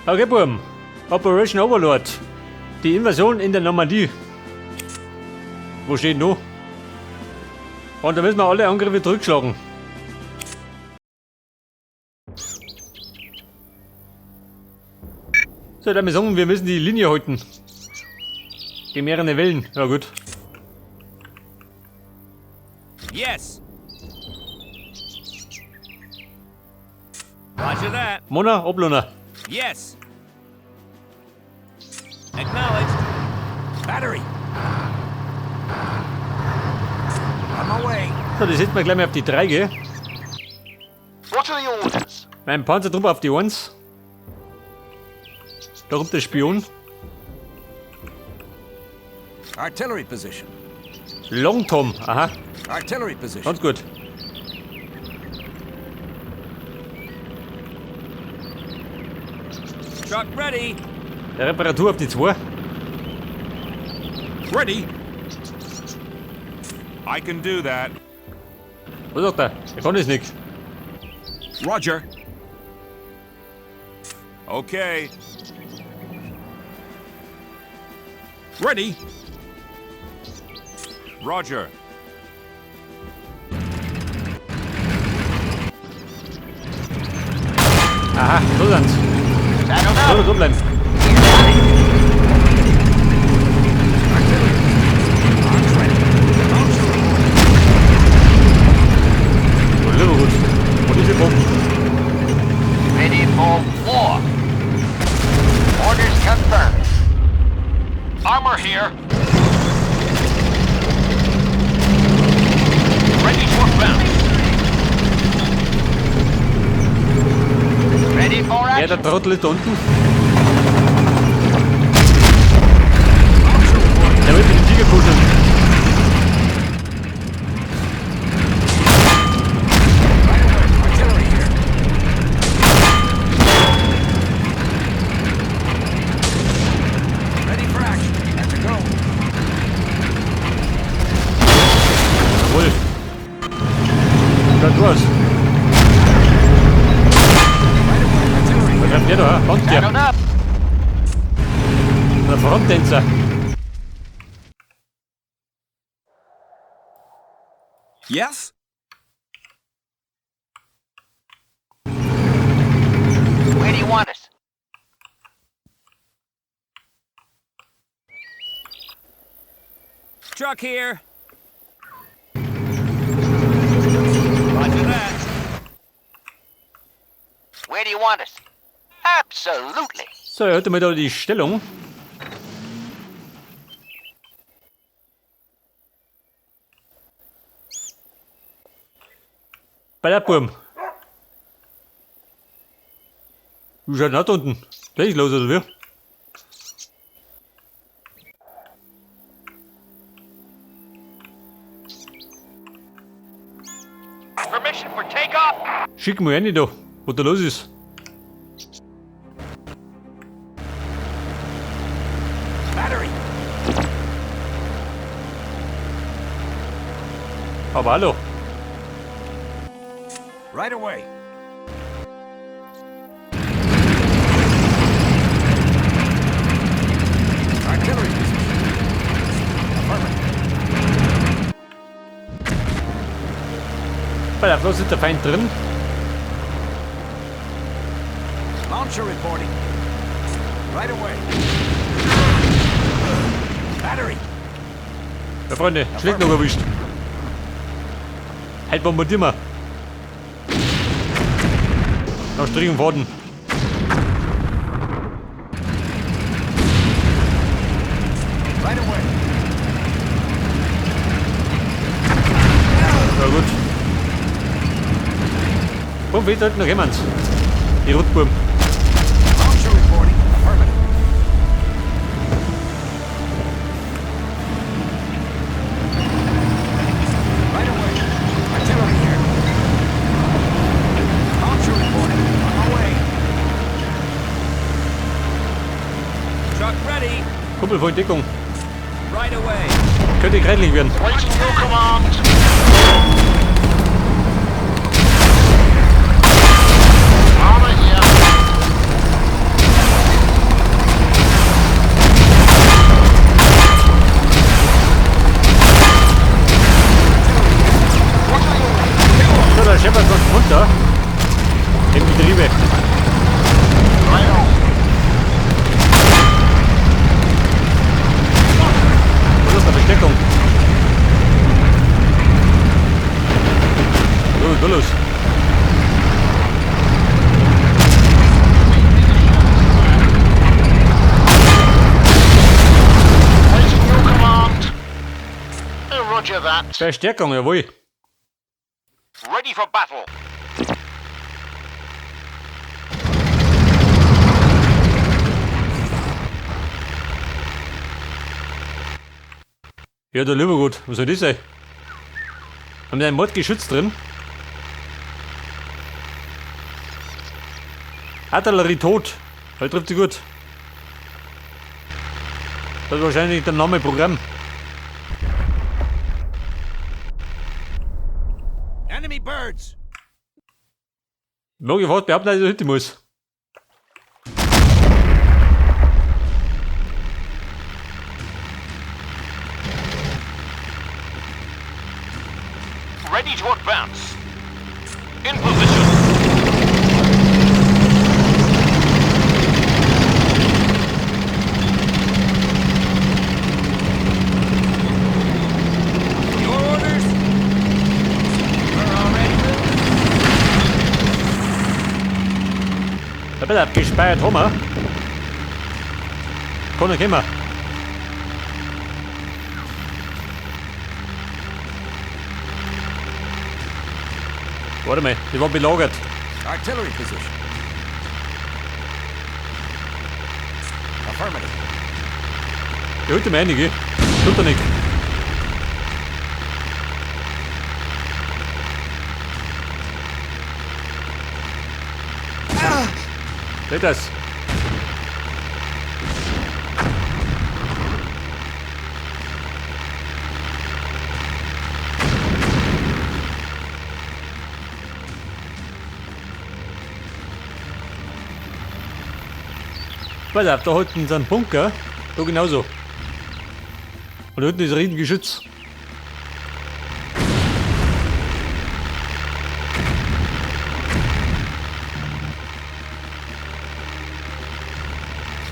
Okay, Buben. Operation Overlord. Die Invasion in der Normandie. Wo steht noch? Und da müssen wir alle Angriffe zurückschlagen. So, dann sagen wir müssen die Linie halten. Gegen mehrere Wellen. Ja gut. Yes. Roger that. Mona, Oblona. Yes. Acknowledged. Battery. On my way. So, das setzen wir gleich mal auf die 3, gell? What are the orders? Mein Panzertrupp auf die 1. Da kommt der Spion. Artillery position. Long Tom. Aha, Artillery position. ganz gut. Truck ready. Der Reparatur auf die 2. Ready. I can do that. Was sagt er? Er kann das nicht. Roger. Okay. Ready. Roger. Aha, so sind's. Saddle So bleiben. So, gut. Und diese Bomben. Ready for war. Orders confirmed. Armor here. Ready to advance. Ready for Ja, action. der Trottel ist da unten. Der will mit dem Tiger kuscheln. Artillery here. Ready for action. Have to go. Jawohl. Da du hast. Was hat der da? Kommt der? Saddle up. Der Fronttänzer. Yes. Where do you want us? Truck here. Roger that. Where do you want us? Absolutely. So, er hört mal da die Stellung. Bei der Burm. Wie schaut denn da unten? Gleich los oder wie? Permission for takeoff. Schick mir eine da, was da los ist. Battery. Aber hallo. Right away. Artillery position. Affirmative. Bei der Flosse ist der Feind drin. Launcher reporting. Right away. Battery. Ja, Freunde, schlecht noch erwischt. Halt bombardieren wir. Nach Strich und Faden. Right away. Ja gut. Wo fehlt halt noch jemand? Die Rotburm. Launcher reporting. Affirmative. Right away. Artillery here. Launcher reporting. On my way. Truck ready. Kumpel vor Deckung. Right away. Könnte kreidlich werden. Waiting your command. Armor here. hear that. Verstärkung, jawohl. Ready for battle. Ja, der lieber gut. Was soll das sein? Haben die ein Mordgeschütz drin? Artillerie tot. Halt trifft sie gut. Das ist wahrscheinlich der Name Programm. Enemy birds. Mag ich fast behaupten, dass ich da hinten muss. Ready to advance. In position. Your orders? We're already moving. Ein bisschen abgespeiert haben wir. Kann nicht kommen. Warte mal, die war belagert. Artillery position. Affirmative. Die holt mir einige. Tut er nicht. Seht das? Pass auf, da hinten ist ein Bunker. Da genauso. Und da hinten ist ein Riesengeschütz.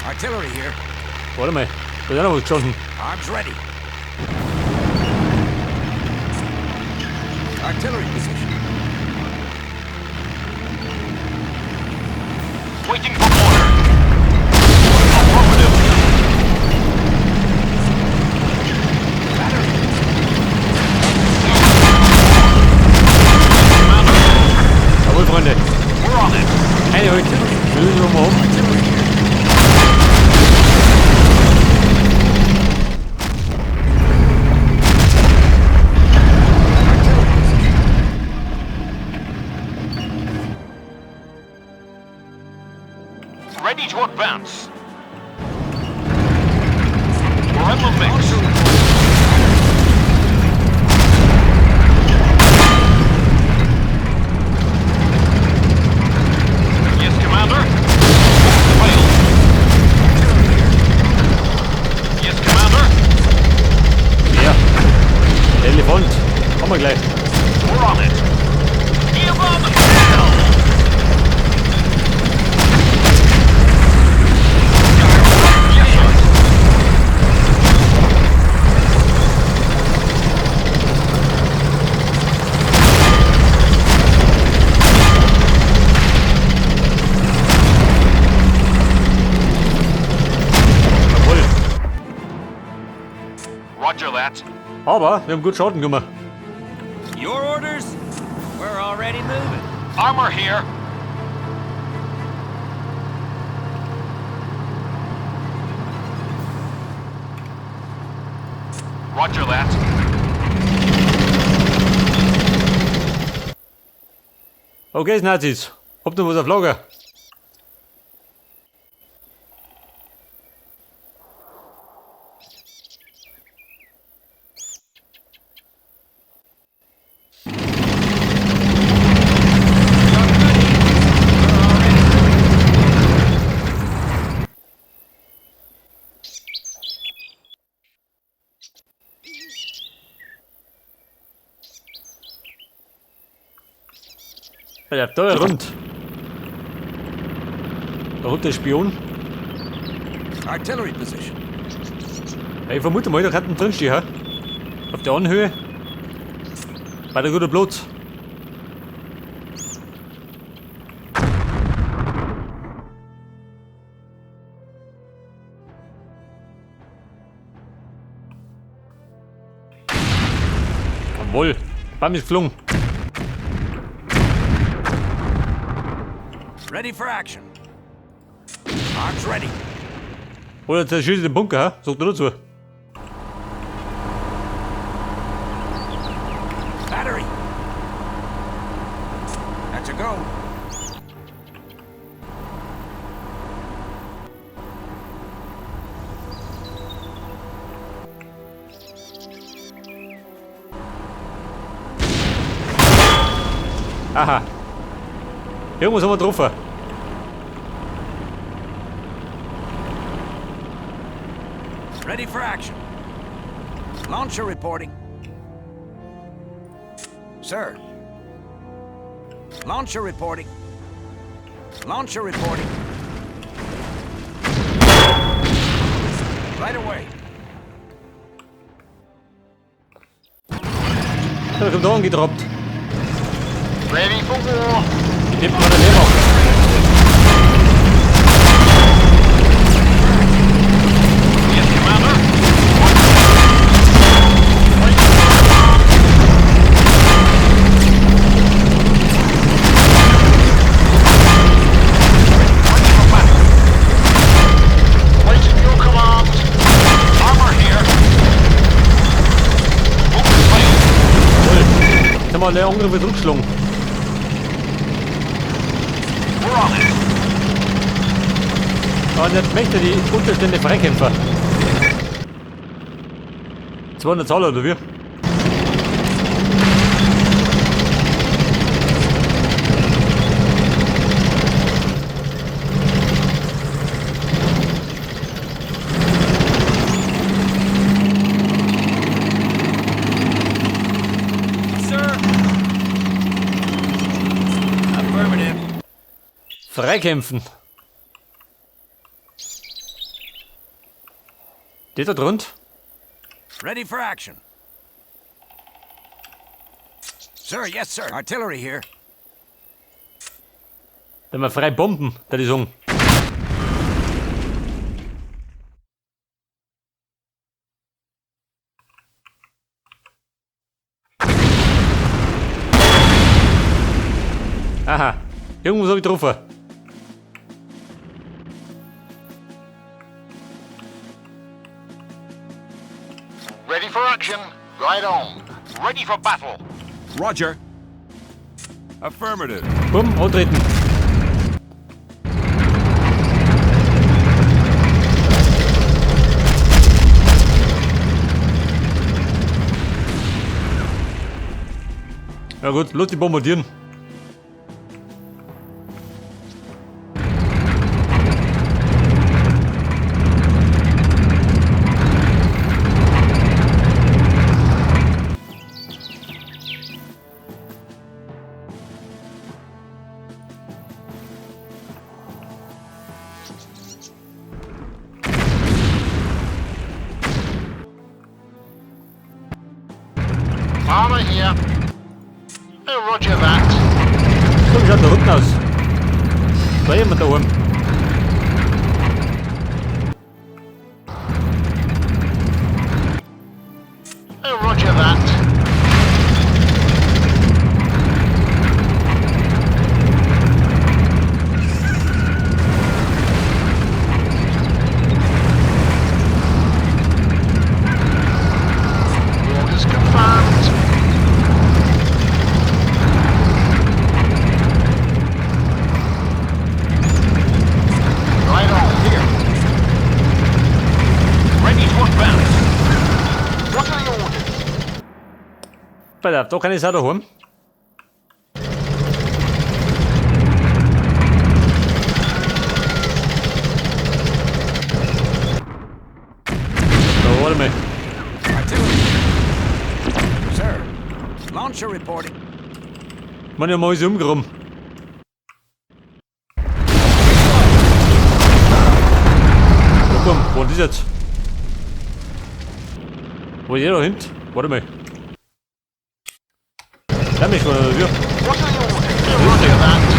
Artillery here. Warte mal, da ist auch noch was gestanden. Arms ready. Artillery position. Waiting for order. Affirmative. Jawohl, Freunde. We're on it. Eine heute. Lösen wir mal um. Ready to advance. We're in the mix. Yes, Commander. Failed. Yes, Commander. Ja. Der Elefant. Haben wir gleich. We're on it. Give them hell! Yes, sir. Jawohl. Roger that. Aber wir haben gut Schaden gemacht. Your orders? We're already moving. Armor here. Roger that. Okay, Nazis. Habt ihr was auf Lager? Ja, da rund. Da rund der Spion. Artillery position. Ich vermute mal, da kann ein drinstehen, ha? Auf der Anhöhe. Bei der guten Platz. Jawohl. Bam ist geflogen. Ready for action. Arms ready. Oder zerschießt den Bunker, ha? Sagt er dazu. Battery. That's a go. Aha. Irgendwas haben wir getroffen. Ready for action. Launcher reporting. Sir. Launcher reporting. Launcher reporting. Right away. Da kommt da angedroppt. Ready for war. Die nimmt man daneben auf. Yes, Commander. Waiting your command. Armor here. Focus fire. Jawohl. Jetzt haben wir alle Angriff wieder zurückgeschlagen. We're on it. Und jetzt möchte die Unterstände Freikämpfer. 200 Zahl oder wie? Sir. Affirmative. Freikämpfen. Die da drunter? Ready for action. Sir, yes, sir. Artillery here. Wenn wir frei bomben, da die sagen. Aha, irgendwas habe ich getroffen. Ready for action. Right on. Ready for battle. Roger. Affirmative. Bumm, antreten. Ja gut, los die bombardieren. Armor here. Oh, roger that. So, wie schaut der Rücken aus? Da jemand da oben. Oh, roger that. Orders confirmed. Right on. Here. Ready to advance. What are the orders? Da kann ich es auch daheim. So, warte mal. Artillery. Sir. Launcher reporting. Man ja mal so umgeräumt. So, komm, wo ist jetzt? Wo ist der da hinten? Warte mal. Da mich mal, ja. What are the orders? Roger that.